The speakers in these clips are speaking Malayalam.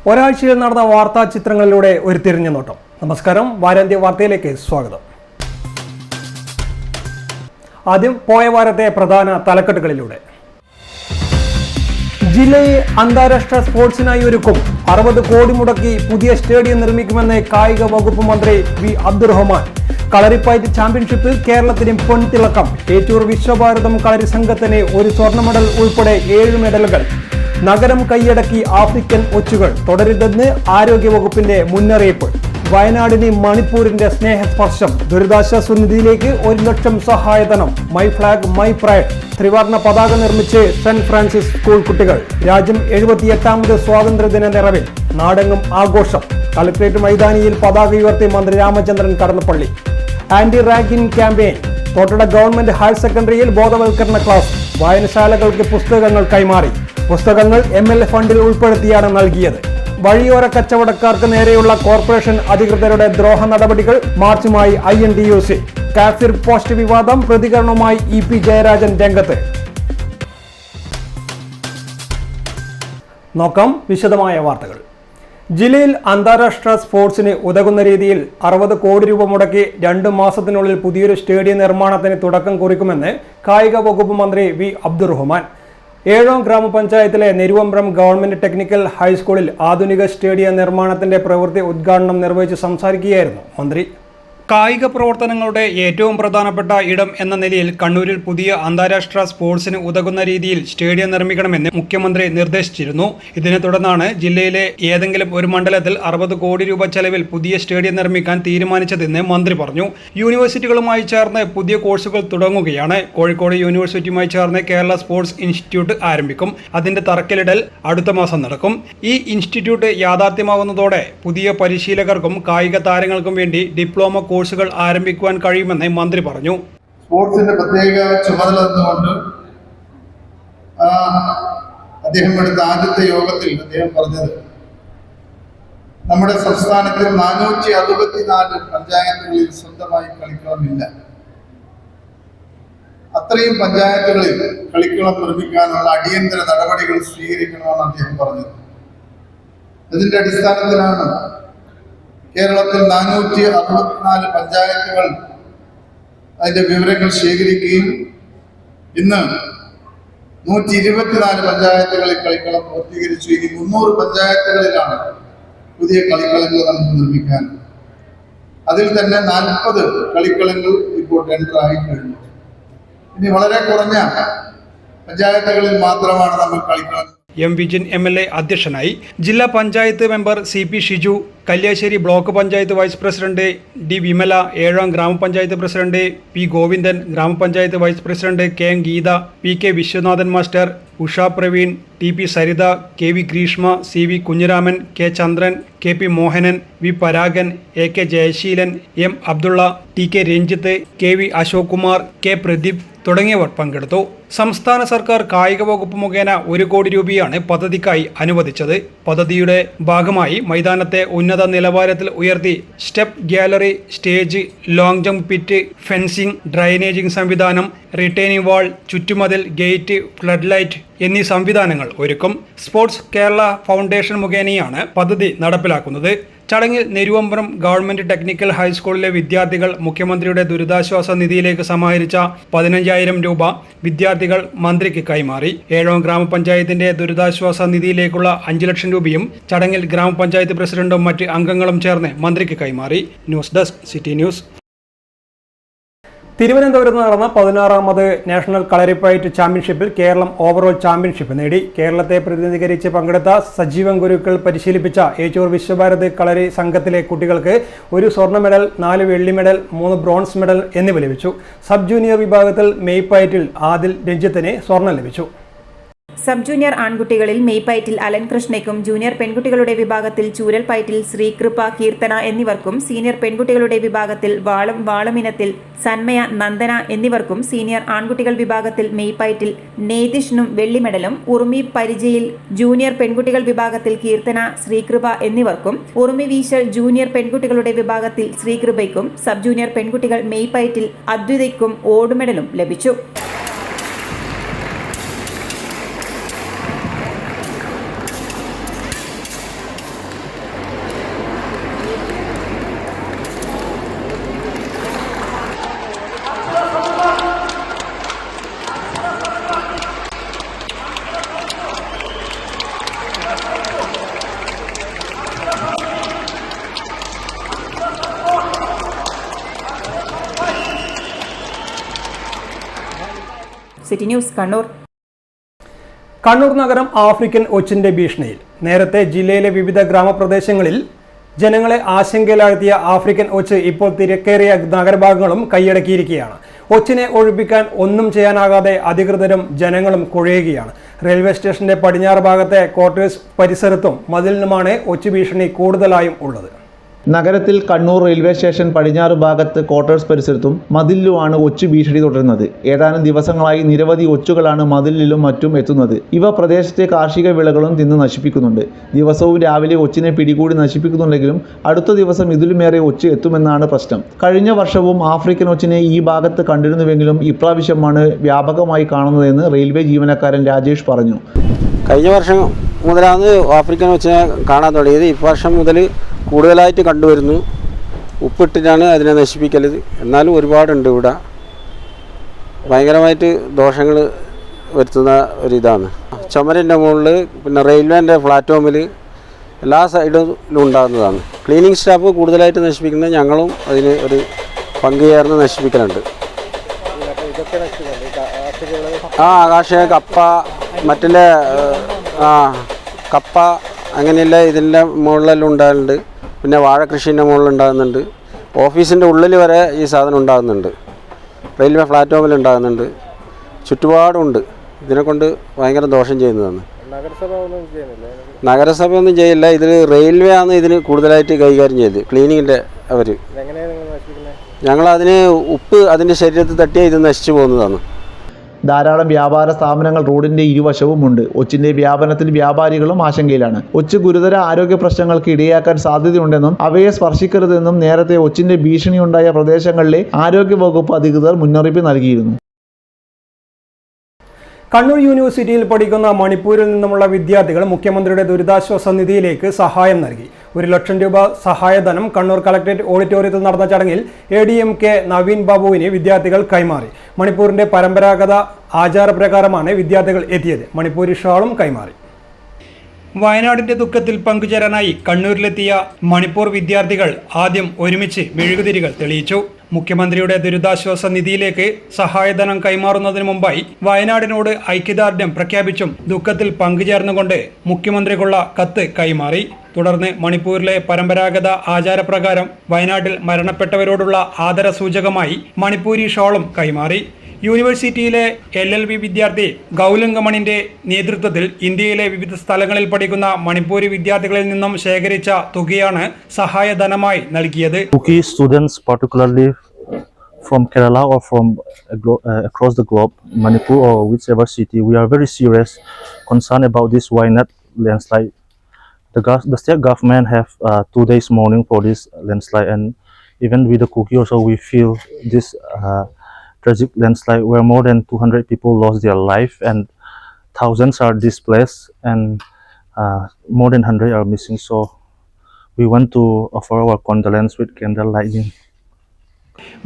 ഒരാഴ്ചയിൽ നടന്ന വാർത്താ ചിത്രങ്ങളിലൂടെ ഒരു തിരിഞ്ഞു നോട്ടം. നമസ്കാരം, വാരാന്ത്യ വാർത്തയിലേക്ക് സ്വാഗതം. ആദ്യം പോയ വാരത്തെ പ്രധാന തലക്കെട്ടുകളിലൂടെ. ജില്ലയെ അന്താരാഷ്ട്ര സ്പോർട്സിനായി ഒരുക്കും. 60 കോടി മുടക്കി പുതിയ സ്റ്റേഡിയം നിർമ്മിക്കുമെന്ന് കായിക വകുപ്പ് മന്ത്രി വി അബ്ദുറഹ്മാൻ. കളരിപ്പയറ്റ് ചാമ്പ്യൻഷിപ്പിൽ കേരളത്തിന് പൊൻതിളക്കം. ഏറ്റൂർ വിശ്വഭാരതം കളരി സംഘത്തിന് ഒരു സ്വർണ്ണ മെഡൽ ഉൾപ്പെടെ 7 മെഡലുകൾ. നഗരം കൈയടക്കി ആഫ്രിക്കൻ ഒച്ചുകൾ. തുടരുതെന്ന് ആരോഗ്യവകുപ്പിന്റെ മുന്നറിയിപ്പ്. വയനാടിന് മണിപ്പൂരിന്റെ സ്നേഹസ്പർശം. ദുരിതാശ്വാസ നിധിയിലേക്ക് 1 ലക്ഷം സഹായധനം. മൈ ഫ്ലാഗ് മൈ പ്രൈഡ് ത്രിവർണ്ണ പതാക നിർമ്മിച്ച് സെന്റ് ഫ്രാൻസിസ് സ്കൂൾ കുട്ടികൾ. രാജ്യം 78ാമത് സ്വാതന്ത്ര്യദിന നിറവിൽ. നാടെങ്ങും ആഘോഷം. കളക്ടറേറ്റ് മൈതാനിയിൽ പതാക ഉയർത്തി മന്ത്രി Ramachandran Kadannappally. Anti ragging campaign. Thottada government higher സെക്കൻഡറിയിൽ ബോധവൽക്കരണ ക്ലാസ്. വായനശാലകൾക്ക് പുസ്തകങ്ങൾ കൈമാറി. പുസ്തകങ്ങൾ MLA ഫണ്ടിൽ ഉൾപ്പെടുത്തിയാണ് നൽകിയത്. വഴിയോര കച്ചവടക്കാർക്ക് നേരെയുള്ള കോർപ്പറേഷൻ അധികൃതരുടെ ദ്രോഹ നടപടികൾ. മാർച്ചുമായി INTUC. കാഫിർ പോസ്റ്റ് വിവാദം. പ്രതികരണവുമായി EP ജയരാജൻ രംഗത്ത്. നോക്കാം വിശദമായ വാർത്തകൾ. ജില്ലയിൽ അന്താരാഷ്ട്ര സ്പോർട്സിന് ഉതകുന്ന രീതിയിൽ 60 കോടി രൂപ മുടക്കി 2 മാസത്തിനുള്ളിൽ പുതിയൊരു സ്റ്റേഡിയം നിർമ്മാണത്തിന് തുടക്കം കുറിക്കുമെന്ന് കായിക വകുപ്പ് മന്ത്രി വി അബ്ദുറഹ്മാൻ. 7ാം ഗ്രാമപഞ്ചായത്തിലെ നെരുവമ്പ്രം ഗവൺമെന്റ് ടെക്നിക്കൽ ഹൈസ്കൂളിൽ ആധുനിക സ്റ്റേഡിയം നിർമ്മാണത്തിന്റെ പ്രവൃത്തി ഉദ്ഘാടനം നിർവഹിച്ച് സംസാരിക്കുകയായിരുന്നു മന്ത്രി. കായിക പ്രവർത്തനങ്ങളുടെ ഏറ്റവും പ്രധാനപ്പെട്ട ഇടം എന്ന നിലയിൽ കണ്ണൂരിൽ പുതിയ അന്താരാഷ്ട്ര സ്പോർട്സിന് ഉതകുന്ന രീതിയിൽ സ്റ്റേഡിയം നിർമ്മിക്കണമെന്ന് മുഖ്യമന്ത്രി നിർദ്ദേശിച്ചിരുന്നു. ഇതിനെ തുടർന്നാണ് ജില്ലയിലെ ഏതെങ്കിലും ഒരു മണ്ഡലത്തിൽ 60 കോടി രൂപ ചെലവിൽ പുതിയ സ്റ്റേഡിയം നിർമ്മിക്കാൻ തീരുമാനിച്ചതെന്ന് മന്ത്രി പറഞ്ഞു. യൂണിവേഴ്സിറ്റികളുമായി ചേർന്ന് പുതിയ കോഴ്സുകൾ തുടങ്ങുകയാണ്. കോഴിക്കോട് യൂണിവേഴ്സിറ്റിയുമായി ചേർന്ന് കേരള സ്പോർട്സ് ഇൻസ്റ്റിറ്റ്യൂട്ട് ആരംഭിക്കും. അതിന്റെ തറക്കല്ലിടൽ അടുത്ത മാസം നടക്കും. ഈ ഇൻസ്റ്റിറ്റ്യൂട്ട് യാഥാർത്ഥ്യമാകുന്നതോടെ പുതിയ പരിശീലകർക്കും കായിക താരങ്ങൾക്കും വേണ്ടി ഡിപ്ലോമ കോഴ്സുകൾ ആരംഭിക്കുവാൻ കഴിയുമെന്ന് മന്ത്രി പറഞ്ഞു. സ്പോർട്സിന്റെ പ്രത്യേക ചുമതല തന്നുകൊണ്ട് അദ്ദേഹം എടുത്ത ആദ്യത്തെ യോഗത്തിൽ അദ്ദേഹം പറഞ്ഞത്, നമ്മുടെ സംസ്ഥാനത്തിൽ 464 പഞ്ചായത്തുകളിൽ സ്വന്തമായി കളിക്കളമില്ല. അത്രയും പഞ്ചായത്തുകളിൽ കളിക്കളം നിർമ്മിക്കാനുള്ള അടിയന്തര നടപടികൾ സ്വീകരിക്കണമെന്ന് അദ്ദേഹം പറഞ്ഞത്. ഇതിന്റെ അടിസ്ഥാനത്തിലാണ് കേരളത്തിൽ 464 പഞ്ചായത്തുകൾ അതിന്റെ വിവരങ്ങൾ ശേഖരിക്കുകയും ഇന്ന് 124 പഞ്ചായത്തുകളിൽ കളിക്കളം പൂർത്തീകരിച്ചു. ഇനി 300 പഞ്ചായത്തുകളിലാണ് പുതിയ കളിക്കളങ്ങൾ നമുക്ക് നിർമ്മിക്കാൻ. അതിൽ തന്നെ 40 കളിക്കളങ്ങൾ ഇപ്പോൾ ടെൻഡർ ആയി കഴിഞ്ഞു. ഇനി വളരെ കുറഞ്ഞ പഞ്ചായത്തുകളിൽ മാത്രമാണ് നമ്മൾ കളിക്കളം. M. വിജിൻ MLA അധ്യക്ഷനായി. ജില്ലാ panchayat member CP Shiju, Kalliasseri block panchayat vice president D. Vimala, 7ാം grama panchayat president P. Govindan, grama panchayat vice president KM Geetha, PK Viswanathan master, Usha Praveen, TP Saritha, KV Greeshma, CV Kunhiraman, K. Chandran, KP Mohanan, V. Paragan, AK Jayaseelan, M. Abdulla, TK Ranjith, KV Ashok Kumar, K. Pradeep തുടങ്ങിയവർ പങ്കെടുത്തു. സംസ്ഥാന സർക്കാർ കായിക വകുപ്പ് മുഖേന 1 കോടി രൂപയാണ് പദ്ധതിക്കായി അനുവദിച്ചത്. പദ്ധതിയുടെ ഭാഗമായി മൈതാനത്തെ ഉന്നത നിലവാരത്തിൽ ഉയർത്തി step gallery, stage, long jump pit, fencing, ഡ്രൈനേജിംഗ് സംവിധാനം, റിട്ടേണിംഗ് വാൾ, ചുറ്റുമതിൽ, ഗേറ്റ്, ഫ്ലഡ് ലൈറ്റ് എന്നീ സംവിധാനങ്ങൾ ഒരുക്കും. സ്പോർട്സ് കേരള ഫൗണ്ടേഷൻ മുഖേനയാണ് പദ്ധതി നടപ്പിലാക്കുന്നത്. ചടങ്ങിൽ നെരുവമ്പ്രം ഗവൺമെന്റ് ടെക്നിക്കൽ ഹൈസ്കൂളിലെ വിദ്യാർത്ഥികൾ മുഖ്യമന്ത്രിയുടെ ദുരിതാശ്വാസ നിധിയിലേക്ക് സമാഹരിച്ച 15,000 രൂപ വിദ്യാർത്ഥികൾ മന്ത്രിക്ക് കൈമാറി. 7ാം ഗ്രാമപഞ്ചായത്തിന്റെ ദുരിതാശ്വാസ നിധിയിലേക്കുള്ള 5 ലക്ഷം രൂപയും ചടങ്ങിൽ ഗ്രാമപഞ്ചായത്ത് പ്രസിഡന്റും മറ്റ് അംഗങ്ങളും ചേർന്ന് മന്ത്രിക്ക് കൈമാറി. News desk city news. തിരുവനന്തപുരത്ത് നടന്ന 16ാമത് നാഷണൽ കളരിപ്പയറ്റ് ചാമ്പ്യൻഷിപ്പിൽ കേരളം ഓവറോൾ ചാമ്പ്യൻഷിപ്പ് നേടി. കേരളത്തെ പ്രതിനിധീകരിച്ച് പങ്കെടുത്ത സജീവൻ ഗുരുക്കൾ പരിശീലിപ്പിച്ച ഏറ്റൂർ വിശ്വഭാരത് കളരി സംഘത്തിലെ കുട്ടികൾക്ക് 1 സ്വർണ്ണ മെഡൽ, 4 വെള്ളി മെഡൽ, 3 ബ്രോൺസ് മെഡൽ എന്നിവ ലഭിച്ചു. സബ് ജൂനിയർ വിഭാഗത്തിൽ മെയ്പയറ്റിൽ ആദിൽ രഞ്ജിത്തിന് സ്വർണ്ണം ലഭിച്ചു. സബ് ജൂനിയർ ആൺകുട്ടികളിൽ മെയ്പയറ്റിൽ അലൻ കൃഷ്ണയ്ക്കും, ജൂനിയർ പെൺകുട്ടികളുടെ വിഭാഗത്തിൽ ചൂരൽപയറ്റിൽ ശ്രീകൃപ, കീർത്തന എന്നിവർക്കും, സീനിയർ പെൺകുട്ടികളുടെ വിഭാഗത്തിൽ വാളമിനത്തിൽ സന്മയ, നന്ദന എന്നിവർക്കും, സീനിയർ ആൺകുട്ടികൾ വിഭാഗത്തിൽ മെയ്പയറ്റിൽ നേതിഷിനും വെള്ളി മെഡലും, ഉറുമി പരിചയിൽ ജൂനിയർ പെൺകുട്ടികൾ വിഭാഗത്തിൽ കീർത്തന, ശ്രീകൃപ എന്നിവർക്കും, ഉറുമി വീശൽ ജൂനിയർ പെൺകുട്ടികളുടെ വിഭാഗത്തിൽ ശ്രീകൃപയ്ക്കും, സബ് ജൂനിയർ പെൺകുട്ടികൾ മെയ്പയറ്റിൽ അദ്വിതയ്ക്കും ഓടുമെഡലും ലഭിച്ചു. City news Kannur. കണ്ണൂർ നഗരം ആഫ്രിക്കൻ ഒച്ചിന്റെ ഭീഷണിയിൽ. നേരത്തെ ജില്ലയിലെ വിവിധ ഗ്രാമപ്രദേശങ്ങളിൽ ജനങ്ങളെ ആശങ്കയിലാഴ്ത്തിയ ആഫ്രിക്കൻ ഒച്ച് ഇപ്പോൾ തിരക്കേറിയ നഗരഭാഗങ്ങളും കൈയടക്കിയിരിക്കുകയാണ്. ഒച്ചിനെ ഒഴിപ്പിക്കാൻ ഒന്നും ചെയ്യാനാകാതെ അധികൃതരും ജനങ്ങളും കുഴയുകയാണ്. റെയിൽവേ സ്റ്റേഷന്റെ പടിഞ്ഞാറ് ഭാഗത്തെ ക്വാർട്ടേഴ്സ് പരിസരത്തും മതിലിനുമാണ് ഒച്ച് ഭീഷണി കൂടുതലായും ഉള്ളത്. നഗരത്തിൽ കണ്ണൂർ റെയിൽവേ സ്റ്റേഷൻ പടിഞ്ഞാറ് ഭാഗത്ത് ക്വാർട്ടേഴ്സ് പരിസരത്തും മതിലിലുമാണ് ഒച്ചു ഭീഷണി തുടരുന്നത്. ഏതാനും ദിവസങ്ങളായി നിരവധി ഒച്ചുകളാണ് മതിലിലും മറ്റും എത്തുന്നത്. ഇവ പ്രദേശത്തെ കാർഷിക വിളകളും തിന്ന് നശിപ്പിക്കുന്നുണ്ട്. ദിവസവും രാവിലെ ഒച്ചിനെ പിടികൂടി നശിപ്പിക്കുന്നുണ്ടെങ്കിലും അടുത്ത ദിവസം ഇതിലുമേറെ ഒച്ച് എത്തുമെന്നാണ് പ്രശ്നം. കഴിഞ്ഞ വർഷവും ആഫ്രിക്കൻ ഒച്ചിനെ ഈ ഭാഗത്ത് കണ്ടിരുന്നുവെങ്കിലും ഇപ്രാവശ്യമാണ് വ്യാപകമായി കാണുന്നതെന്ന് റെയിൽവേ ജീവനക്കാരൻ രാജേഷ് പറഞ്ഞു. കഴിഞ്ഞ വർഷം മുതലാണ് ആഫ്രിക്കൻ ഒച്ചിനെ കാണാൻ തുടങ്ങിയത്. ഇപ്രാവശ്യം മുതൽ കൂടുതലായിട്ട് കണ്ടുവരുന്നു. ഉപ്പിട്ടിട്ടാണ് അതിനെ നശിപ്പിക്കൽ. എന്നാലും ഒരുപാടുണ്ട് ഇവിടെ. ഭയങ്കരമായിട്ട് ദോഷങ്ങൾ വരുത്തുന്ന ഒരിതാണ്. ചുമരിൻ്റെ മുകളിൽ, പിന്നെ റെയിൽവേൻ്റെ പ്ലാറ്റ്ഫോമിൽ, എല്ലാ സൈഡിലും ഉണ്ടാകുന്നതാണ്. ക്ലീനിങ് സ്റ്റാഫ് കൂടുതലായിട്ട് നശിപ്പിക്കുന്നത് ഞങ്ങളും അതിന് ഒരു പങ്ക് ചേർന്ന് നശിപ്പിക്കലുണ്ട്. കാർഷിക കപ്പ, മറ്റുള്ള കപ്പ അങ്ങനെയുള്ള ഇതിൻ്റെ മുകളിലെല്ലാം ഉണ്ടാകുന്നുണ്ട്. പിന്നെ വാഴ കൃഷീൻ്റെ മുകളിൽ ഉണ്ടാകുന്നുണ്ട്. ഓഫീസിൻ്റെ ഉള്ളിൽ വരെ ഈ സാധനം ഉണ്ടാകുന്നുണ്ട്. റെയിൽവേ പ്ലാറ്റ്ഫോമിൽ ഉണ്ടാകുന്നുണ്ട്. ചുറ്റുപാടുണ്ട്. ഇതിനെക്കൊണ്ട് ഭയങ്കര ദോഷം ചെയ്യുന്നതാണ്. നഗരസഭ ഒന്നും ചെയ്യില്ല. ഇതിൽ റെയിൽവേ ആണ് ഇതിന് കൂടുതലായിട്ട് കൈകാര്യം ചെയ്ത് ക്ലീനിങ്ങിൻ്റെ അവർ. ഞങ്ങളതിന് ഉപ്പ് അതിൻ്റെ ശരീരത്തിൽ തട്ടിയാൽ ഇത് നശിച്ചു പോകുന്നതാണ്. ധാരാളം വ്യാപാര സ്ഥാപനങ്ങൾ റോഡിന്റെ ഇരുവശവുമുണ്ട്. ഒച്ചിന്റെ വ്യാപനത്തിൽ വ്യാപാരികളും ആശങ്കയിലാണ്. ഒച്ച് ഗുരുതര ആരോഗ്യ പ്രശ്നങ്ങൾക്ക് ഇടയാക്കാൻ സാധ്യതയുണ്ടെന്നും അവയെ സ്പർശിക്കരുതെന്നും നേരത്തെ ഒച്ചിന്റെ ഭീഷണിയുണ്ടായ പ്രദേശങ്ങളിലെ ആരോഗ്യവകുപ്പ് അധികൃതർ മുന്നറിയിപ്പ് നൽകിയിരുന്നു. കണ്ണൂർ യൂണിവേഴ്സിറ്റിയിൽ പഠിക്കുന്ന മണിപ്പൂരിൽ നിന്നുമുള്ള വിദ്യാർത്ഥികൾ മുഖ്യമന്ത്രിയുടെ ദുരിതാശ്വാസ നിധിയിലേക്ക് സഹായം നൽകി. 1 ലക്ഷം രൂപ സഹായധനം കണ്ണൂർ കളക്ടറേറ്റ് ഓഡിറ്റോറിയത്തിൽ നടന്ന ചടങ്ങിൽ ADMK നവീൻ ബാബുവിന് വിദ്യാർത്ഥികൾ കൈമാറി. മണിപ്പൂരിന്റെ പരമ്പരാഗത ആചാരപ്രകാരമാണ് വിദ്യാർത്ഥികൾ എത്തിയത്. മണിപ്പൂരി ഷാളും കൈമാറി. വയനാടിന്റെ ദുഃഖത്തിൽ പങ്കുചേരാനായി കണ്ണൂരിലെത്തിയ മണിപ്പൂർ വിദ്യാർത്ഥികൾ ആദ്യം ഒരുമിച്ച് മെഴുകുതിരികൾ തെളിയിച്ചു. മുഖ്യമന്ത്രിയുടെ ദുരിതാശ്വാസ നിധിയിലേക്ക് സഹായധനം കൈമാറുന്നതിന് മുമ്പായി വയനാടിനോട് ഐക്യദാർഢ്യം പ്രഖ്യാപിച്ചും ദുഃഖത്തിൽ പങ്കുചേർന്നുകൊണ്ട് മുഖ്യമന്ത്രിക്കുള്ള കത്ത് കൈമാറി. തുടർന്ന് മണിപ്പൂരിലെ പരമ്പരാഗത ആചാരപ്രകാരം വയനാട്ടിൽ മരണപ്പെട്ടവരോടുള്ള ആദരസൂചകമായി മണിപ്പൂരി ഷോളും കൈമാറി. യൂണിവേഴ്സിറ്റിയിലെ LLB വിദ്യാർത്ഥി ഗൗലങ്കമണിന്റെ നേതൃത്വത്തിൽ ഇന്ത്യയിലെ വിവിധ സ്ഥലങ്ങളിൽ പഠിക്കുന്ന മണിപ്പൂരി വിദ്യാർത്ഥികളിൽ നിന്നും ശേഖരിച്ച തുകയാണ് സഹായധനമായി നൽകിയത്. Students, particularly from Kerala or from across the globe, Manipur or whichever city, we are very serious concerned about this Wayanad landslide. The state government have 2 days mourning for this landslide, and even with the Kuki also we feel this tragic landslide where more than 200 people lost their life and thousands are displaced and more than 100 are missing. So we want to offer our condolence with candle lighting.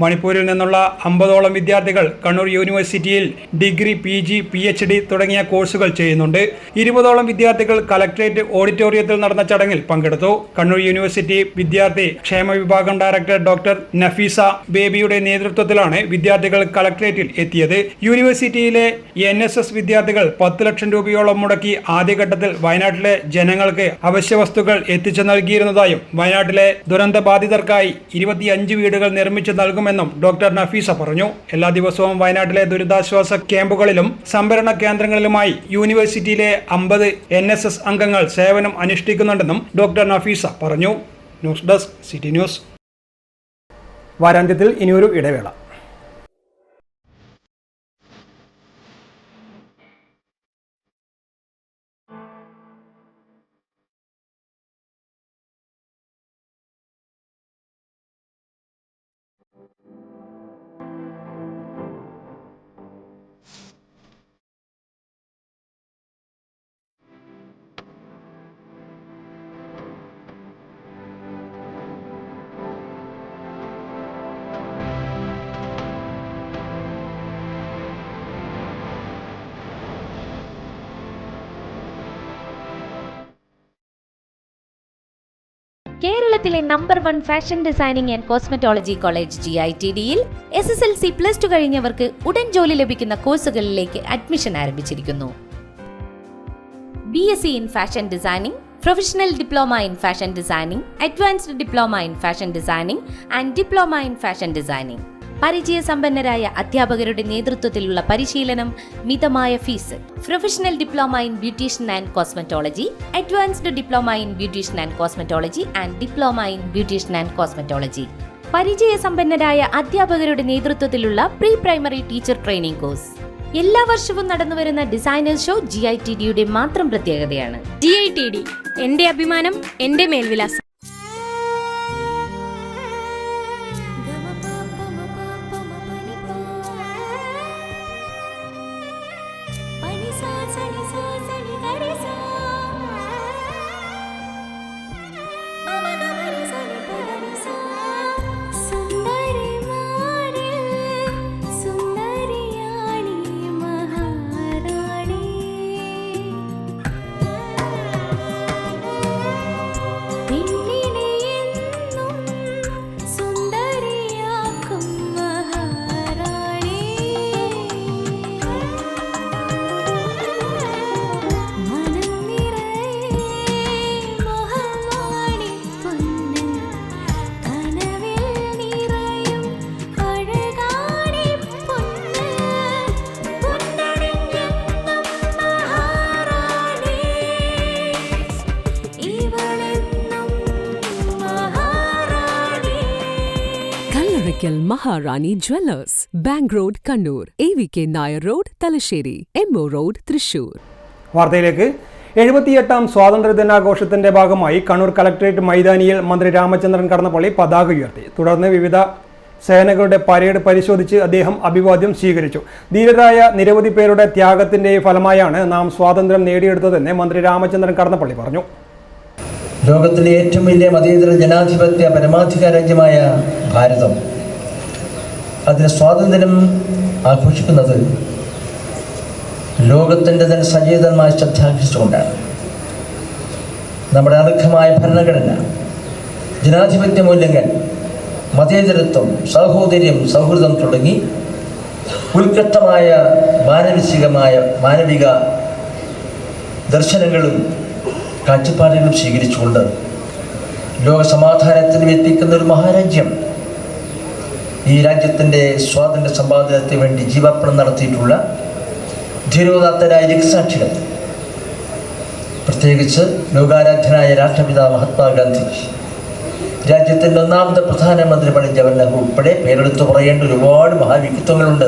മണിപ്പൂരിൽ നിന്നുള്ള 50ഓളം വിദ്യാർത്ഥികൾ കണ്ണൂർ യൂണിവേഴ്സിറ്റിയിൽ ഡിഗ്രി, PG, PhD തുടങ്ങിയ കോഴ്സുകൾ ചെയ്യുന്നുണ്ട്. 20ഓളം വിദ്യാർത്ഥികൾ കളക്ടറേറ്റ് ഓഡിറ്റോറിയത്തിൽ നടന്ന ചടങ്ങിൽ പങ്കെടുത്തു. കണ്ണൂർ യൂണിവേഴ്സിറ്റി വിദ്യാർത്ഥി ക്ഷേമ വിഭാഗം ഡയറക്ടർ ഡോക്ടർ നഫീസ ബേബിയുടെ നേതൃത്വത്തിലാണ് വിദ്യാർത്ഥികൾ കളക്ടറേറ്റിൽ എത്തിയത്. യൂണിവേഴ്സിറ്റിയിലെ NSS വിദ്യാർത്ഥികൾ 10 ലക്ഷം രൂപയോളം മുടക്കി ആദ്യഘട്ടത്തിൽ വയനാട്ടിലെ ജനങ്ങൾക്ക് അവശ്യവസ്തുക്കൾ എത്തിച്ചു നൽകിയിരുന്നതായും വയനാട്ടിലെ ദുരന്തബാധിതർക്കായി 25 വീടുകൾ നിർമ്മിച്ചു നൽകുമെന്നും ഡോക്ടർ നഫീസ പറഞ്ഞു. എല്ലാ ദിവസവും വയനാട്ടിലെ ദുരിതാശ്വാസ ക്യാമ്പുകളിലും സംഭരണ കേന്ദ്രങ്ങളിലുമായി യൂണിവേഴ്സിറ്റിയിലെ 50 NSS അംഗങ്ങൾ സേവനം അനുഷ്ഠിക്കുന്നുണ്ടെന്നും ഡോക്ടർ നഫീസ പറഞ്ഞു. News desk city news. വാരാന്ത്യത്തിൽ ഇനിയൊരു ഇടവേള. കേരളത്തിലെ number 1 fashion designing and cosmetology college GITDയിൽ SSLC+2 കഴിഞ്ഞവർക്ക് ഉടൻ ജോലി ലഭിക്കുന്ന കോഴ്സുകളിലേക്ക് അഡ്മിഷൻ ആരംഭിച്ചിരിക്കുന്നു. BSc in Fashion Designing, Professional Diploma in Fashion Designing, Advanced Diploma in Fashion Designing and Diploma in Fashion Designing. പരിചയസമ്പന്നരായ അധ്യാപകരുടെ നേതൃത്വത്തിലുള്ള പരിശീലനം, മിതമായ fees. Professional diploma in beautician and cosmetology, advanced diploma in beautician and cosmetology and diploma in beautician and cosmetology. പരിചയസമ്പന്നരായ അധ്യാപകരുടെ നേതൃത്വത്തിലുള്ള pre primary teacher training course. എല്ലാ വർഷവും നടന്നുവരുന്ന ഡിസൈനേഴ്സ് ഷോ GITDയുടെ മാത്രം പ്രത്യേകതയാണ്. GITD എന്റെ അഭിമാനം, എന്റെ മേൽവിലാസം. Maharani Jewellers, Bank Road, Kannur, AVK Nair Road, Talasheri, MO Road, Thrissur. വാർത്തയിലേക്ക്. 78ാം സ്വാതന്ത്ര്യ ദിനാഘോഷത്തിന്റെ ഭാഗമായി കണ്ണൂർ കളക്ടറേറ്റ് മൈതാനിയിൽ മന്ത്രി രാമചന്ദ്രൻ കടന്നപ്പള്ളി പതാക ഉയർത്തി. തുടർന്ന് വിവിധ സേനകളുടെ പരേഡ് പരിശോധിച്ച് അദ്ദേഹം അഭിവാദ്യം സ്വീകരിച്ചു. ധീരരായ നിരവധി പേരുടെ ത്യാഗത്തിന്റെ ഫലമായാണ് നാം സ്വാതന്ത്ര്യം നേടിയെടുത്തതെന്ന് മന്ത്രി രാമചന്ദ്രൻ കടന്നപ്പള്ളി പറഞ്ഞു. ലോകത്തിലെ ഏറ്റവും വലിയ മതേതര ജനാധിപത്യ പരമാധികാര രാജ്യമായ ഭാരതം അതിന് സ്വാതന്ത്ര്യം ആഘോഷിക്കുന്നത് ലോകത്തിൻ്റെ തന്നെ സചേതനമായ ശ്രദ്ധാകർഷിച്ചുകൊണ്ടാണ്. നമ്മുടെ അർഹമായ ഭരണഘടന, ജനാധിപത്യ മൂല്യങ്ങൾ, മതേതരത്വം, സാഹോദര്യം, സൗഹൃദം തുടങ്ങി ഉത്കൃഷ്ടമായ മാനവിക ദർശനങ്ങളും കാഴ്ചപ്പാടുകളും സ്വീകരിച്ചുകൊണ്ട് ലോക സമാധാനത്തിന് എത്തിക്കുന്ന ഒരു മഹാരാജ്യം, ഈ രാജ്യത്തിൻ്റെ സ്വാതന്ത്ര്യ സമ്പാദനത്തിന് വേണ്ടി ജീവാർപ്പണം നടത്തിയിട്ടുള്ള ധീരോദാത്തരായ രക്തസാക്ഷികൾ, പ്രത്യേകിച്ച് ലോകാരാധ്യനായ രാഷ്ട്രപിതാവ് മഹാത്മാഗാന്ധി, രാജ്യത്തിൻ്റെ ഒന്നാമത്തെ പ്രധാനമന്ത്രി പണ്ഡിറ്റ് ജവഹർലാൽ നെഹ്റു ഉൾപ്പെടെ പേരെടുത്ത് പറയേണ്ട ഒരുപാട് മഹാവ്യക്തിത്വങ്ങളുണ്ട്.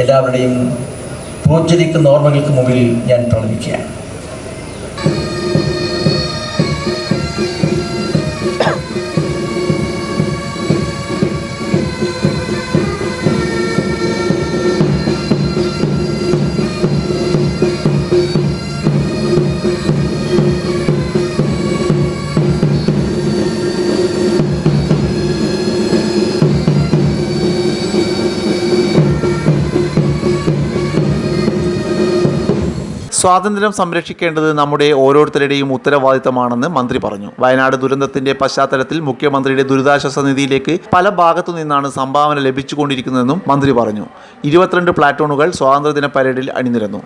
എല്ലാവരുടെയും പ്രോജ്വലിക്കുന്ന ഓർമ്മകൾക്ക് മുമ്പിൽ ഞാൻ പ്രണമിക്കുകയാണ്. സ്വാതന്ത്ര്യം സംരക്ഷിക്കേണ്ടത് നമ്മുടെ ഓരോരുത്തരുടെയും ഉത്തരവാദിത്തമാണെന്ന് മന്ത്രി പറഞ്ഞു. വയനാട് ദുരന്തത്തിന്റെ പശ്ചാത്തലത്തിൽ മുഖ്യമന്ത്രിയുടെ ദുരിതാശ്വാസ നിധിയിലേക്ക് പല ഭാഗത്തു നിന്നാണ് സംഭാവന ലഭിച്ചുകൊണ്ടിരിക്കുന്നതെന്നും മന്ത്രി പറഞ്ഞു. 22 പ്ലാറ്റൂണുകൾ സ്വാതന്ത്ര്യദിന പരേഡിൽ അണിനിരന്നു.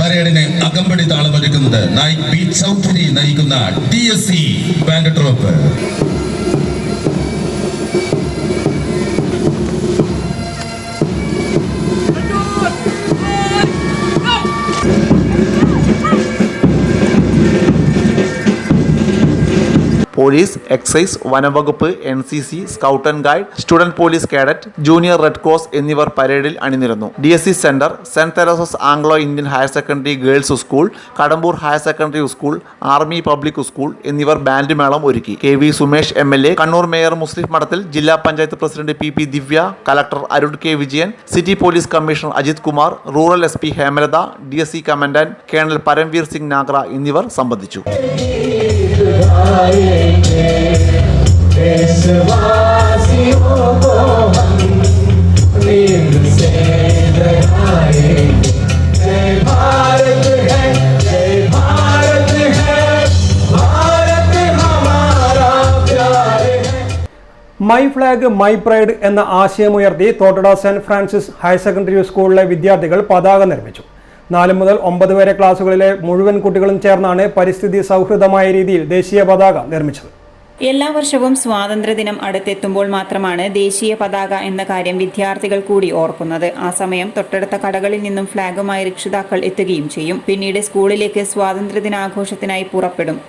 പരേഡിന് അകമ്പടി താളമൊരുക്കുന്നത് നായിക് ബി ചൗധരി നയിക്കുന്ന DSC band troupe. Police, excise, വനംവകുപ്പ്, NCC, scout and guide, student police cadet, junior red cross എന്നിവർ പരേഡിൽ അണിനിരന്നു. DSC centre, Saint Teresa's Anglo Indian higher secondary girls school, Kadambur higher secondary school, army public school എന്നിവർ ബാൻഡ് മേളം ഒരുക്കി. KV Sumesh MLA, Kannur mayor Musleh Madathil, ജില്ലാ panchayat president PP Divya, collector Arun K Vijayan, city police commissioner Ajith Kumar, rural SP Hemalatha, DSC commandant colonel Paramvir Singh നാഗ്ര എന്നിവർ സംബന്ധിച്ചു. देशवासियों को हम नींद से जगाएंगे। जय भारत है, जय भारत है। മൈ ഫ്ലാഗ് മൈ പ്രൈഡ് എന്ന ആശയമുയർത്തി Thottada saint Francis higher secondary സ്കൂളിലെ വിദ്യാർത്ഥികൾ പതാക നിർമ്മിച്ചു. 4 മുതൽ 9 വരെ ക്ലാസുകളിലെ മുഴുവൻ കുട്ടികളും ചേർന്നാണ് പരിസ്ഥിതി സൗഹൃദമായ രീതിയിൽ ദേശീയ പതാക നിർമ്മിച്ചത്. എല്ലാ വർഷവും സ്വാതന്ത്ര്യദിനം അടുത്തെത്തുമ്പോൾ മാത്രമാണ് ദേശീയ പതാക എന്ന കാര്യം വിദ്യാർത്ഥികൾ കൂടി ഓർക്കുന്നത്. ആ സമയം തൊട്ടടുത്ത കടകളിൽ നിന്നും ഫ്ലാഗുമായി രക്ഷിതാക്കൾ എത്തുകയും ചെയ്യും. പിന്നീട് സ്കൂളിലേക്ക് സ്വാതന്ത്ര്യദിനാഘോഷത്തിനായി പുറപ്പെടും.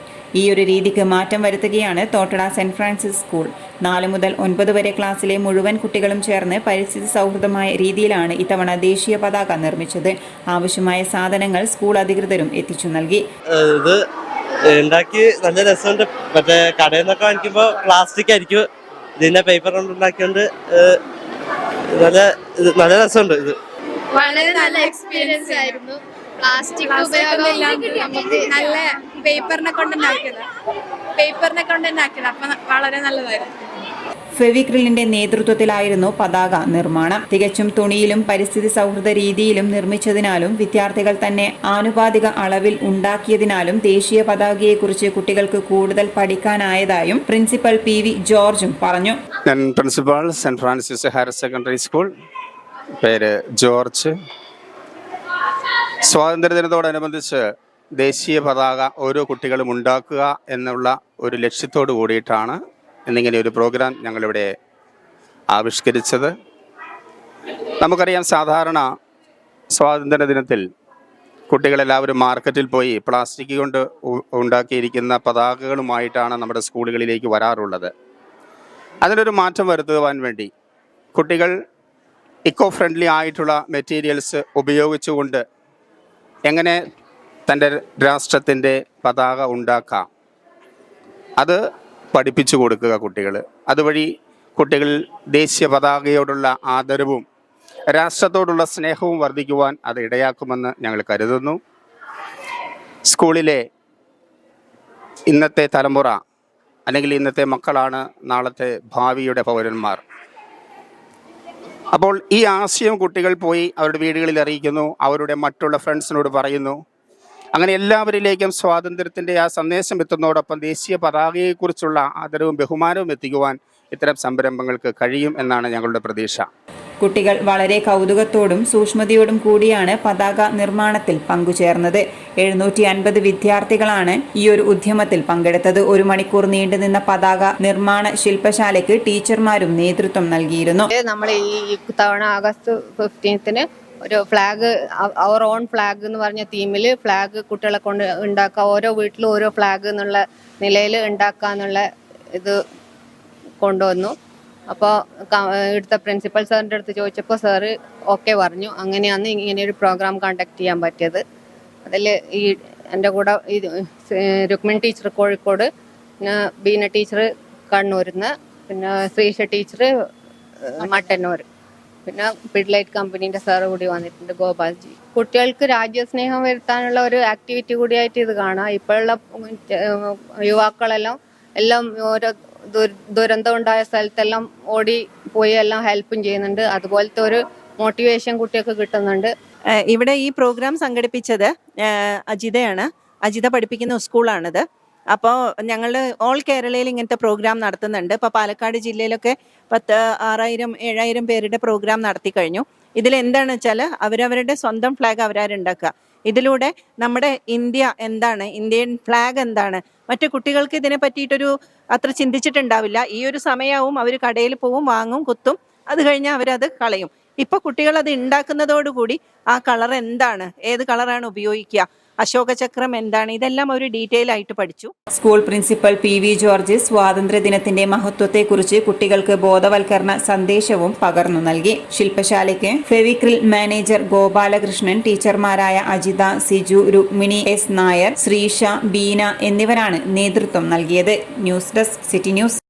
ഈ ഒരു രീതിക്ക് മാറ്റം വരുത്തുകയാണ് തോട്ടട സെന്റ് ഫ്രാൻസിസ് സ്കൂൾ. 4 മുതൽ 9 വരെ ക്ലാസ്സിലെ മുഴുവൻ കുട്ടികളും ചേർന്ന് പരിസ്ഥിതി സൗഹൃദമായ രീതിയിലാണ് ഇത്തവണ ദേശീയ പതാക നിർമ്മിച്ചത്. ആവശ്യമായ സാധനങ്ങൾ സ്കൂൾ അധികൃതരും എത്തിച്ചു നൽകി. ഉണ്ടാക്കി നല്ല രസമുണ്ട്. മറ്റേ കടയിൽ നിന്നൊക്കെ വാങ്ങിക്കുമ്പോൾ പ്ലാസ്റ്റിക് ആയിരിക്കും, ഇതിന്റെ പേപ്പർ കൊണ്ട് ഉണ്ടാക്കിയോണ്ട് നല്ല രസമുണ്ട്. ഇത് വളരെ നല്ല എക്സ്പീരിയൻസ് ആയിരുന്നു. പ്ലാസ്റ്റിക് ഉപയോഗമില്ലാണ്ട് നമുക്ക് നല്ല പേപ്പറിനെ കൊണ്ടുണ്ടാക്കിയത് അപ്പൊ വളരെ നല്ലതായിരുന്നു. ഫെവിക്രിലിന്റെ നേതൃത്വത്തിലായിരുന്നു പതാക നിർമ്മാണം. തികച്ചും തുണിയിലും പരിസ്ഥിതി സൗഹൃദ രീതിയിലും നിർമ്മിച്ചതിനാലും വിദ്യാർത്ഥികൾ തന്നെ ആനുപാതിക അളവിൽ ഉണ്ടാക്കിയതിനാലും ദേശീയ പതാകയെക്കുറിച്ച് കുട്ടികൾക്ക് കൂടുതൽ പഠിക്കാനായതായും പ്രിൻസിപ്പൽ PV ജോർജും പറഞ്ഞു. ഞാൻ principal saint Francis higher secondary school, പേര് ജോർജ്. സ്വാതന്ത്ര്യദിനത്തോടനുബന്ധിച്ച് ദേശീയ പതാക ഓരോ കുട്ടികളും ഉണ്ടാക്കുക എന്നുള്ള ഒരു ലക്ഷ്യത്തോടു കൂടിയിട്ടാണ് എന്നിങ്ങനെ ഒരു പ്രോഗ്രാം ഞങ്ങളിവിടെ ആവിഷ്കരിച്ചത്. നമുക്കറിയാം, സാധാരണ സ്വാതന്ത്ര്യദിനത്തിൽ കുട്ടികളെല്ലാവരും മാർക്കറ്റിൽ പോയി പ്ലാസ്റ്റിക് കൊണ്ട് ഉണ്ടാക്കിയിരിക്കുന്ന പതാകകളുമായിട്ടാണ് നമ്മുടെ സ്കൂളുകളിലേക്ക് വരാറുള്ളത്. അതിനൊരു മാറ്റം വരുത്തുവാൻ വേണ്ടി കുട്ടികൾ ഇക്കോ ഫ്രണ്ട്ലി ആയിട്ടുള്ള മെറ്റീരിയൽസ് ഉപയോഗിച്ചുകൊണ്ട് എങ്ങനെ തൻ്റെ രാഷ്ട്രത്തിൻ്റെ പതാക ഉണ്ടാക്കാം, അത് പഠിപ്പിച്ചു കൊടുക്കുക കുട്ടികൾ. അതുവഴി കുട്ടികൾ ദേശീയ പതാകയോടുള്ള ആദരവും രാഷ്ട്രത്തോടുള്ള സ്നേഹവും വർദ്ധിക്കുവാൻ അത് ഇടയാക്കുമെന്ന് ഞങ്ങൾ കരുതുന്നു. സ്കൂളിലെ ഇന്നത്തെ തലമുറ അല്ലെങ്കിൽ ഇന്നത്തെ മക്കളാണ് നാളത്തെ ഭാവിയുടെ പൗരന്മാർ. അപ്പോൾ ഈ ആശയം കുട്ടികൾ പോയി അവരുടെ വീടുകളിൽ അറിയിക്കുന്നു, അവരുടെ മറ്റുള്ള ഫ്രണ്ട്സിനോട് പറയുന്നു. അങ്ങനെ എല്ലാവരിലേക്കും സ്വാതന്ത്ര്യത്തിൻ്റെ ആ സന്ദേശം എത്തുന്നതോടൊപ്പം ദേശീയ പതാകയെക്കുറിച്ചുള്ള ആദരവും ബഹുമാനവും എത്തിക്കുവാൻ ഇത്തരം സംരംഭങ്ങൾക്ക് കഴിയും എന്നാണ് ഞങ്ങളുടെ പ്രതീക്ഷ. കുട്ടികൾ വളരെ കൗതുകത്തോടും സൂക്ഷ്മതയോടും കൂടിയാണ് പതാക നിർമ്മാണത്തിൽ പങ്കുചേർന്നത്. 750 വിദ്യാർത്ഥികളാണ് ഈ ഒരു ഉദ്യമത്തിൽ പങ്കെടുത്തത്. 1 മണിക്കൂർ നീണ്ടുനിന്ന പതാക നിർമ്മാണ ശില്പശാലയ്ക്ക് ടീച്ചർമാരും നേതൃത്വം നൽകിയിരുന്നു. നമ്മൾ ഈ തവണ ആഗസ്റ്റ് 15-ന് ഒരു ഫ്ലാഗ്, അവർ ഓൺ ഫ്ലാഗ് എന്ന് പറഞ്ഞ തീമിൽ ഫ്ലാഗ് കുട്ടികളെ കൊണ്ട് ഉണ്ടാക്കുക, ഓരോ വീട്ടിലും ഓരോ ഫ്ലാഗ് എന്നുള്ള നിലയിൽ ഉണ്ടാക്കുക എന്നുള്ള ഇത് കൊണ്ടുവന്നു. അപ്പോൾ ഇവിടുത്തെ പ്രിൻസിപ്പൽ സാറിൻ്റെ അടുത്ത് ചോദിച്ചപ്പോൾ സാറ് ഓക്കെ പറഞ്ഞു. അങ്ങനെയാണ് ഇങ്ങനെയൊരു പ്രോഗ്രാം കണ്ടക്ട് ചെയ്യാൻ പറ്റിയത്. അതിൽ ഈ എൻ്റെ കൂടെ ഈ രുക്മിണി ടീച്ചർ കോഴിക്കോട്, പിന്നെ ബീന ടീച്ചർ കണ്ണൂരിൽ നിന്ന്, പിന്നെ ശ്രീഷ ടീച്ചർ മട്ടന്നൂർ, പിന്നെ പിഡ്ലൈറ്റ് കമ്പനീൻ്റെ സാറ് കൂടി വന്നിട്ടുണ്ട്, ഗോപാൽജി. കുട്ടികൾക്ക് രാജ്യസ്നേഹം വരുത്താനുള്ള ഒരു ആക്ടിവിറ്റി കൂടിയായിട്ട് ഇത് കാണാം. ഇപ്പോഴുള്ള യുവാക്കളെല്ലാം ഓരോ ദുരന്തം ഉണ്ടായ സ്ഥലത്തെല്ലാം ഓടി പോയി എല്ലാം ഹെൽപ്പും ചെയ്യുന്നുണ്ട്. അതുപോലത്തെ ഒരു മോട്ടിവേഷൻ കുട്ടികൾക്ക് കിട്ടുന്നുണ്ട്. ഇവിടെ ഈ പ്രോഗ്രാം സംഘടിപ്പിച്ചത് അജിതയാണ്. അജിത പഠിപ്പിക്കുന്ന സ്കൂളാണിത്. അപ്പോൾ ഞങ്ങൾ ഓൾ കേരളയിൽ ഇങ്ങനത്തെ പ്രോഗ്രാം നടത്തുന്നുണ്ട്. ഇപ്പോൾ പാലക്കാട് ജില്ലയിലൊക്കെ 6,000-7,000 പേരുടെ പ്രോഗ്രാം നടത്തി കഴിഞ്ഞു. ഇതിലെന്താണെന്ന് വെച്ചാൽ അവരവരുടെ സ്വന്തം ഫ്ലാഗ് അവരാരുണ്ടാക്കുക. ഇതിലൂടെ നമ്മുടെ ഇന്ത്യ എന്താണ്, ഇന്ത്യൻ ഫ്ലാഗ് എന്താണ്, മറ്റു കുട്ടികൾക്ക് ഇതിനെ പറ്റിയിട്ടൊരു അത്ര ചിന്തിച്ചിട്ടുണ്ടാവില്ല. ഈ ഒരു സമയമാവും അവർ കടയിൽ പോവും, വാങ്ങും, കുത്തും, അത് കഴിഞ്ഞാൽ അവരത് കളയും. ഇപ്പോൾ കുട്ടികൾ അത് ഉണ്ടാക്കുന്നതോടുകൂടി ആ കളർ എന്താണ്, ഏത് കളറാണ് ഉപയോഗിക്കുക, അശോകചക്രം എന്താണ്, ഇതെല്ലാം ഒരു ഡീറ്റെയിൽ ആയിട്ട് പഠിച്ചു. സ്കൂൾ പ്രിൻസിപ്പൽ PV ജോർജ് സ്വാതന്ത്ര്യദിനത്തിന്റെ മഹത്വത്തെക്കുറിച്ച് കുട്ടികൾക്ക് ബോധവൽക്കരണ സന്ദേശവും പകർന്നു നൽകി. ശില്പശാലയ്ക്ക് ഫെവിക്രിൽ മാനേജർ ഗോപാലകൃഷ്ണൻ, ടീച്ചർമാരായ അജിത, സിജു, രുക്മിണി S നായർ, ശ്രീഷ, ബീന എന്നിവരാണ് നേതൃത്വം നൽകിയത്. News desk city news.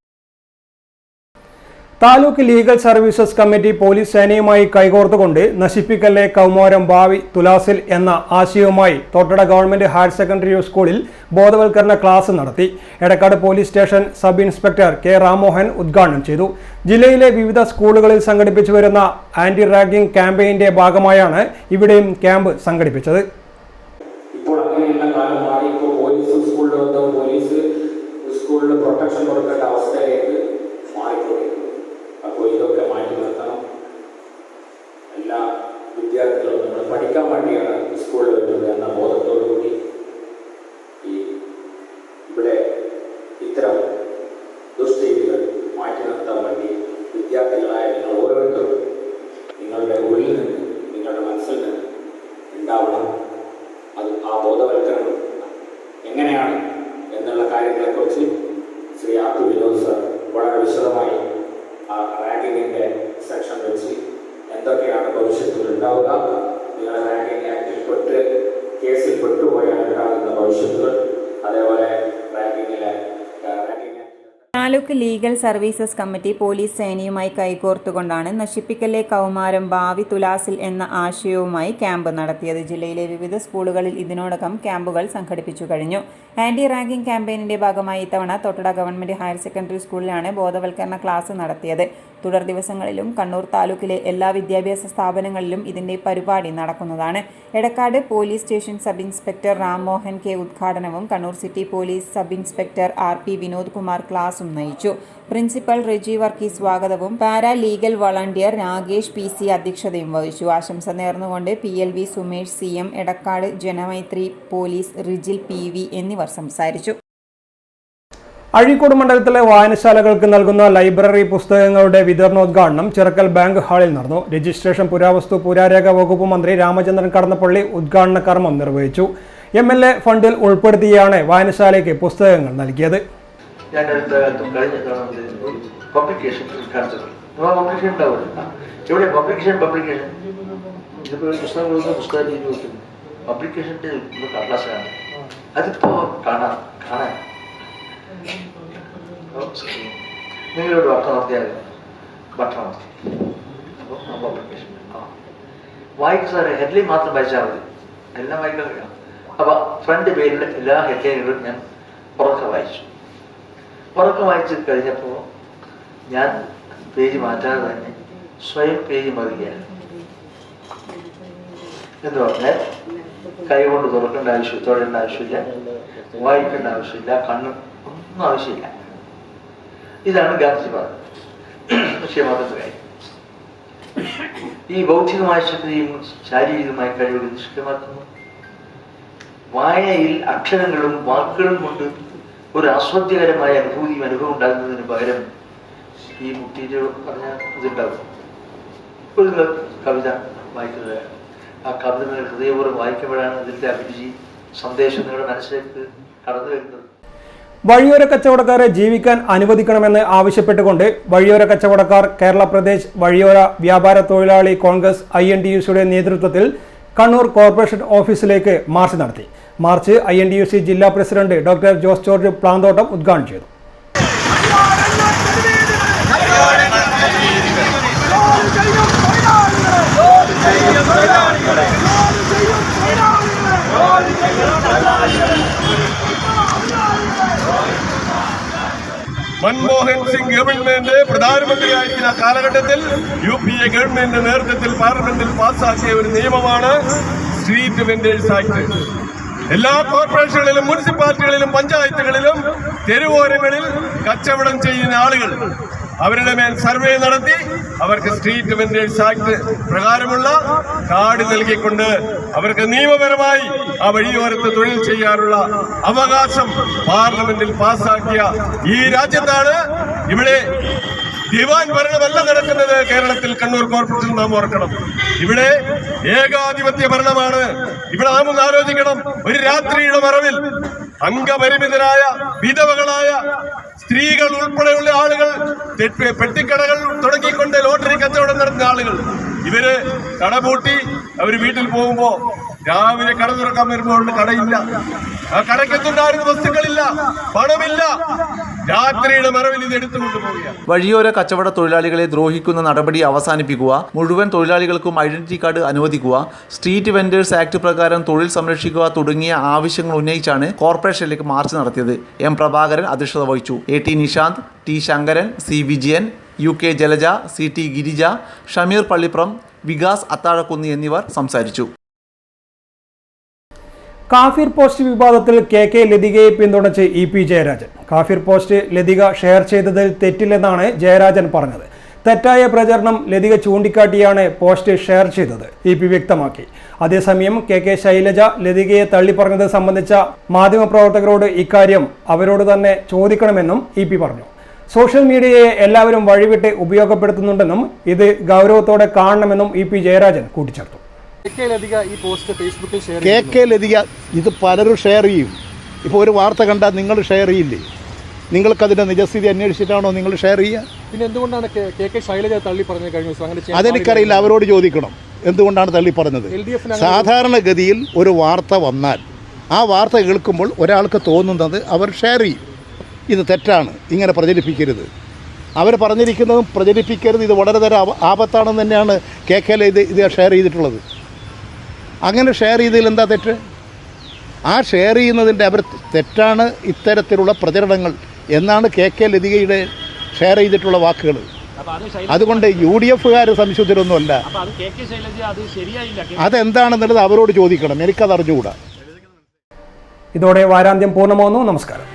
Taluk legal services committee police സേനയുമായി കൈകോർത്തുകൊണ്ട് നശിപ്പിക്കല്ലേ കൗമാരം ഭാവി തുലാസിൽ എന്ന ആശയവുമായി തോട്ടട ഗവൺമെന്റ് ഹയർ സെക്കൻഡറി സ്കൂളിൽ ബോധവൽക്കരണ ക്ലാസ് നടത്തി. Edakkad police station sub inspector K Ram Mohan ഉദ്ഘാടനം ചെയ്തു. ജില്ലയിലെ വിവിധ സ്കൂളുകളിൽ സംഘടിപ്പിച്ചു വരുന്ന ആന്റി റാഗിംഗ് ക്യാമ്പയിന്റെ ഭാഗമായാണ് ഇവിടെയും ക്യാമ്പ് സംഘടിപ്പിച്ചത്. ഇപ്പോൾ അങ്ങനെയുള്ള കാലം മാറി. ഇപ്പോൾ പോലീസ് സ്കൂളിൽ പ്രൊട്ടക്ഷൻ കൊടുക്കേണ്ട അവസ്ഥയിലേക്ക് മാറിക്കൊണ്ടിരിക്കുന്നത്. അപ്പോൾ ഇതൊക്കെ മാറ്റി നിർത്തണം. എല്ലാ വിദ്യാർത്ഥികളും നമ്മൾ പഠിക്കാൻ വേണ്ടിയാണ് സ്കൂളിൽ വരുന്നത് എന്ന ബോധത്തോടുകൂടി ഇവിടെ ഇത്തരം ദുഷ്ചെയ്തികൾ മാറ്റി നിർത്താൻ വേണ്ടി വിദ്യാർത്ഥികളായ നിങ്ങൾ ഓരോരുത്തരും നിങ്ങളുടെ ഉള്ളിൽ നിന്ന്, നിങ്ങളുടെ മനസ്സിൽ നിന്ന് ഉണ്ടാവണം. അത് ആ ബോധവൽക്കരണം എങ്ങനെയാണ് എന്നുള്ള കാര്യങ്ങളെക്കുറിച്ച് ശ്രീ ആർ വിനോദ് സാർ വളരെ വിശദമായി ആ റാങ്കിങ്ങിൻ്റെ സെക്ഷൻ വെച്ച് എന്തൊക്കെയാണ് ഭവിഷ്യത്തിൽ ഉണ്ടാവുക, നിങ്ങൾ റാങ്കിങ് ആക്ടിൽ കേസിൽ പെട്ടുപോയാൽ ഉണ്ടാകുന്ന ഭവിഷ്യത്തുകൾ, അതേപോലെ റാങ്കിങ്ങിലെ taluk legal services committee police സേനയുമായി കൈകോർത്തുകൊണ്ടാണ് നശിപ്പിക്കലെ കൗമാരം ഭാവി തുലാസിൽ എന്ന ആശയവുമായി ക്യാമ്പ് നടത്തിയത്. ജില്ലയിലെ വിവിധ സ്കൂളുകളിൽ ഇതിനോടകം ക്യാമ്പുകൾ സംഘടിപ്പിച്ചു കഴിഞ്ഞു. ആന്റി റാങ്കിംഗ് ക്യാമ്പയിനിന്റെ ഭാഗമായി ഇത്തവണ തൊട്ടട ഗവൺമെന്റ് ഹയർ സെക്കൻഡറി സ്കൂളിലാണ് ബോധവൽക്കരണ ക്ലാസ് നടത്തിയത്. തുടർ ദിവസങ്ങളിലും കണ്ണൂർ താലൂക്കിലെ എല്ലാ വിദ്യാഭ്യാസ സ്ഥാപനങ്ങളിലും ഇതിന്റെ പരിപാടി നടക്കുന്നതാണ്. Edakkad police station sub inspector Rammohan K ഉദ്ഘാടനവും Kannur city police sub inspector RP Vinod Kumar ക്ലാസും നയിച്ചു. പ്രിൻസിപ്പൽ റെജി വർക്കി സ്വാഗതവും paralegal volunteer Rakesh PC അധ്യക്ഷതയും വഹിച്ചു. ആശംസ നേർന്നുകൊണ്ട് PLV Sumesh CM, Edakkad Janamaithri police Rijil PV എന്നിവർ സംസാരിച്ചു. അഴീക്കോട് മണ്ഡലത്തിലെ വായനശാലകൾക്ക് നൽകുന്ന ലൈബ്രറി പുസ്തകങ്ങളുടെ വിതരണോദ്ഘാടനം ചിറക്കൽ ബാങ്ക് ഹാളിൽ നടന്നു. രജിസ്ട്രേഷൻ, പുരാവസ്തു, പുരാരേഖ വകുപ്പ് മന്ത്രി രാമചന്ദ്രൻ കടന്നപ്പള്ളി ഉദ്ഘാടന കർമ്മം നിർവഹിച്ചു. MLA ഫണ്ടിൽ ഉൾപ്പെടുത്തിയാണ് വായനശാലയ്ക്ക് പുസ്തകങ്ങൾ നൽകിയത്. നിങ്ങളോട് വട്ടം നടത്തിയാൽ ബട്ടൺ നടത്തി അപ്പോൾ പബ്ലിക്കേഷൻ വായിക്കും സാറേ. ഹെഡ്ലൈൻ മാത്രം വായിച്ചാൽ മതി, എല്ലാം വായിക്കാൻ കഴിയാം. അപ്പോൾ ഫ്രണ്ട് പേരിൽ എല്ലാ ഹെഡ്ലൈനുകളും ഞാൻ ഉറക്കം വായിച്ചു. ഉറക്കം വായിച്ച് കഴിഞ്ഞപ്പോൾ ഞാൻ പേജ് മാറ്റാതെ തന്നെ സ്വയം പേജ് മറിയുകയാണ്. എന്ന് പറഞ്ഞാൽ കൈ കൊണ്ട് തുറക്കേണ്ട ആവശ്യം, തൊഴേണ്ട ആവശ്യമില്ല, വായിക്കേണ്ട ആവശ്യമില്ല, കണ്ണ് ഒന്നും ആവശ്യമില്ല. ഇതാണ് ഗാന്ധിജിവാദം. നിശ്ചയമാകുന്ന കാര്യം ഈ ബൗദ്ധികമായ ശക്തിയും ശാരീരികമായ കഴിവുകൾ നിഷ്ക്രിയമാക്കുന്നു. വായനയിൽ അക്ഷരങ്ങളും വാക്കുകളും കൊണ്ട് ഒരു ആസ്വാദ്യകരമായ അനുഭവം ഉണ്ടാകുന്നതിന് പകരം ഈ മുട്ടീര് പറഞ്ഞ ഇതുണ്ടാകും. ഒരു കവിത വായിക്കുന്നത്, ആ കവിത നിങ്ങൾ ഹൃദയപൂർവ്വം വായിക്കുമ്പോഴാണ് അതിൻ്റെ അഭിരുചി, സന്ദേശം നിങ്ങളുടെ മനസ്സിലേക്ക് കടന്നു വരുന്നത്. വഴിയോര കച്ചവടക്കാരെ ജീവിക്കാൻ അനുവദിക്കണമെന്ന് ആവശ്യപ്പെട്ടുകൊണ്ട് വഴിയോര കച്ചവടക്കാർ കേരള പ്രദേശ് വഴിയോര വ്യാപാര തൊഴിലാളി കോൺഗ്രസ് INTUCയുടെ നേതൃത്വത്തിൽ കണ്ണൂർ കോർപ്പറേഷൻ ഓഫീസിലേക്ക് മാർച്ച് നടത്തി. മാർച്ച് INTUC ജില്ലാ president doctor Jose George Planthottam ഉദ്ഘാടനം ചെയ്തു. മൻമോഹൻ സിംഗ് ഗവൺമെന്റ് പ്രധാനമന്ത്രിയായിരിക്കുന്ന കാലഘട്ടത്തിൽ UPA ഗവൺമെന്റിന്റെ നേതൃത്വത്തിൽ പാർലമെന്റിൽ പാസ്സാക്കിയ ഒരു നിയമമാണ് സ്ട്രീറ്റ് വെൻഡേഴ്സ് ആക്ട്. എല്ലാ കോർപ്പറേഷനുകളിലും മുനിസിപ്പാലിറ്റികളിലും പഞ്ചായത്തുകളിലും തെരുവോരങ്ങളിൽ കച്ചവടം ചെയ്യുന്ന ആളുകൾ അവരുടെ മേൽ സർവേ നടത്തി അവർക്ക് സ്ട്രീറ്റ് വെൻഡേഴ്സ് ആക്ട് പ്രകാരമുള്ള കാർഡ് നൽകിക്കൊണ്ട് അവർക്ക് നിയമപരമായി ആ വഴിയോരത്ത് തൊഴിൽ ചെയ്യാനുള്ള അവകാശം പാർലമെന്റിൽ പാസ്സാക്കിയ ഈ രാജ്യത്താണ് ഇവിടെ ദിവാൻ ഭരണമല്ല നടക്കുന്നത്. കേരളത്തിൽ കണ്ണൂർ കോർപ്പറേഷൻ നാം ഓർക്കണം. ഇവിടെ ഏകാധിപത്യ ഭരണമാണ്. ഇവിടെ നാം ഒന്ന് ആലോചിക്കണം. ഒരു രാത്രിയുടെ മറവിൽ അംഗപരിമിതരായ വിധവകളായ സ്ത്രീകൾ ഉൾപ്പെടെയുള്ള ആളുകൾ പെട്ടിക്കടകൾ തുടങ്ങിക്കൊണ്ട് ലോട്ടറി കച്ചവടം നടത്തുന്ന ആളുകൾ, ഇവര് കടപൂട്ടി അവര് വീട്ടിൽ പോകുമ്പോ രാവിലെ കട തുറക്കാൻ വരുമ്പോൾ കടയില്ല, ആ കടയ്ക്കെത്തുണ്ടായിരുന്ന വസ്തുക്കളില്ല, പണമില്ല. രാത്രിയുടെ മറവിൽ ഇത് എടുത്തുകൊണ്ട് പോവുക. വഴിയോര കച്ചവട തൊഴിലാളികളെ ദ്രോഹിക്കുന്ന നടപടി അവസാനിപ്പിക്കുക, മുഴുവൻ തൊഴിലാളികൾക്കും ഐഡന്റിറ്റി കാർഡ് അനുവദിക്കുക, സ്ട്രീറ്റ് വെൻഡേഴ്സ് ആക്ട് പ്രകാരം തൊഴിൽ സംരക്ഷിക്കുക തുടങ്ങിയ ആവശ്യങ്ങൾ ഉന്നയിച്ചാണ് കോർപ്പറേഷനിലേക്ക് മാർച്ച് നടത്തിയത്. M പ്രഭാകരൻ അധ്യക്ഷത വഹിച്ചു. AT Nishanth, T Sankaran, C Vijayan, UK Jalaja, CT Girija, Shameer Pallipram, Vikas Athazhakunnu എന്നിവർ സംസാരിച്ചു. കാഫിർ പോസ്റ്റ് വിവാദത്തിൽ കെ ലതികയെ പിന്തുണച്ച് ഇ പി ജയരാജൻ. കാഫിർ പോസ്റ്റ് ലതിക ഷെയർ ചെയ്തതിൽ തെറ്റില്ലെന്നാണ് ജയരാജൻ പറഞ്ഞത്. തെറ്റായ പ്രചരണം ലതിക ചൂണ്ടിക്കാട്ടിയാണ് പോസ്റ്റ് ഷെയർ ചെയ്തത് ഇ പി വ്യക്തമാക്കി. അതേസമയം കെ ശൈലജ ലതികയെ തള്ളിപ്പറഞ്ഞത് സംബന്ധിച്ച മാധ്യമപ്രവർത്തകരോട് ഇക്കാര്യം അവരോട് തന്നെ ചോദിക്കണമെന്നും ഇ പി പറഞ്ഞു. സോഷ്യൽ മീഡിയയെ എല്ലാവരും വഴിവിട്ട് ഉപയോഗപ്പെടുത്തുന്നുണ്ടെന്നും ഇത് ഗൗരവത്തോടെ കാണണമെന്നും ഇ പി ജയരാജൻ കൂട്ടിച്ചേർത്തു. കെ ലതിക ഇത് പലരും ഷെയർ ചെയ്യും. ഇപ്പോൾ ഒരു വാർത്ത കണ്ടാൽ നിങ്ങൾ ഷെയർ ചെയ്യില്ലേ? നിങ്ങൾക്കതിൻ്റെ നിജസ്ഥിതി അന്വേഷിച്ചിട്ടാണോ നിങ്ങൾ ഷെയർ ചെയ്യുക? പിന്നെ എന്തുകൊണ്ടാണ് കെ ശൈലജ തള്ളി പറഞ്ഞത് കഴിഞ്ഞ ദിവസം? അങ്ങനെ അതെനിക്കറിയില്ല, അവരോട് ചോദിക്കണം എന്തുകൊണ്ടാണ് തള്ളി പറഞ്ഞത്. സാധാരണഗതിയിൽ ഒരു വാർത്ത വന്നാൽ ആ വാർത്ത കേൾക്കുമ്പോൾ ഒരാൾക്ക് തോന്നുന്നത് അവർ ഷെയർ ചെയ്യും. ഇത് തെറ്റാണ്, ഇങ്ങനെ പ്രചരിപ്പിക്കരുത്. അവർ പറഞ്ഞിരിക്കുന്നതും പ്രചരിപ്പിക്കരുത്, ഇത് വളരെ തരം ആപത്താണെന്ന് തന്നെയാണ് കെ ഇത് ഷെയർ ചെയ്തിട്ടുള്ളത്. അങ്ങനെ ഷെയർ ചെയ്തതിൽ എന്താ തെറ്റ്? ആ ഷെയർ ചെയ്യുന്നതിൻ്റെ അവർ തെറ്റാണ് ഇത്തരത്തിലുള്ള പ്രചരണങ്ങൾ എന്നാണ് കെ ലതികയുടെ ഷെയർ ചെയ്തിട്ടുള്ള വാക്കുകൾ. അതുകൊണ്ട് UDF സംശുദ്ധരൊന്നുമല്ല. അതെന്താണെന്നുള്ളത് അവരോട് ചോദിക്കണം, എനിക്കത് അറിഞ്ഞുകൂടാ. ഇതോടെ വാരാന്ത്യം പൂർണ്ണമാകുന്നു. നമസ്കാരം.